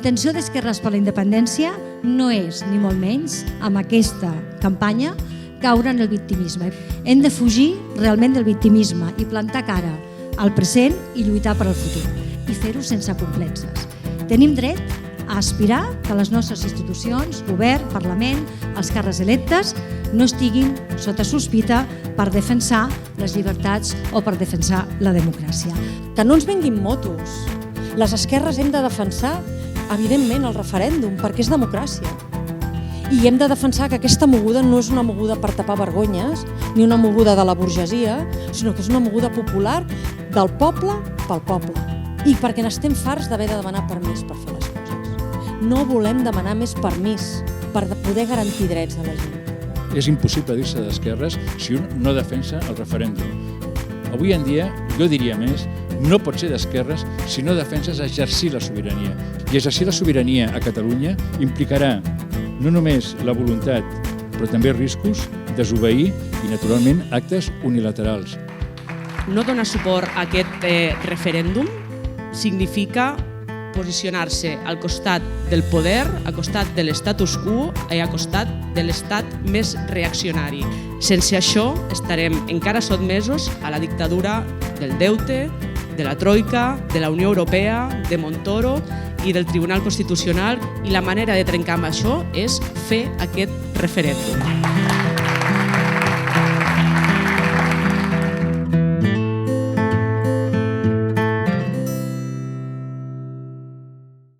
intenció d'Esquerres per la Independència no és, ni molt menys, amb aquesta campanya, caure en el victimisme. Hem de fugir realment del victimisme i plantar cara al present i lluitar per al futur. I fer-ho sense complexes. Tenim dret a aspirar que les nostres institucions, govern, Parlament, els càrrecs electes, no estiguin sota sospita per defensar les llibertats o per defensar la democràcia. Que no ens venguin motos. Les esquerres hem de defensar, evidentment, el referèndum, perquè és democràcia. I hem de defensar que aquesta moguda no és una moguda per tapar vergonyes, ni una moguda de la burgesia, sinó que és una moguda popular del poble pel poble. I perquè n'estem farts d'haver de demanar permís per fer les coses. No volem demanar més permís per poder garantir drets de la gent. És impossible dir-se d'esquerres si un no defensa el referèndum. Avui en dia, jo diria més, no pot ser d'esquerres si no defenses exercir la sobirania. I exercir la sobirania a Catalunya implicarà no només la voluntat, però també riscos, desobeir i, naturalment, actes unilaterals. No donar suport a aquest referèndum significa posicionar-se al costat del poder, al costat de l'estatus quo i al costat de l'estat més reaccionari. Sense això estarem encara sotmesos a la dictadura del deute, de la Troika, de la Unió Europea, de Montoro i del Tribunal Constitucional, i la manera de trencar amb això és fer aquest referèndum.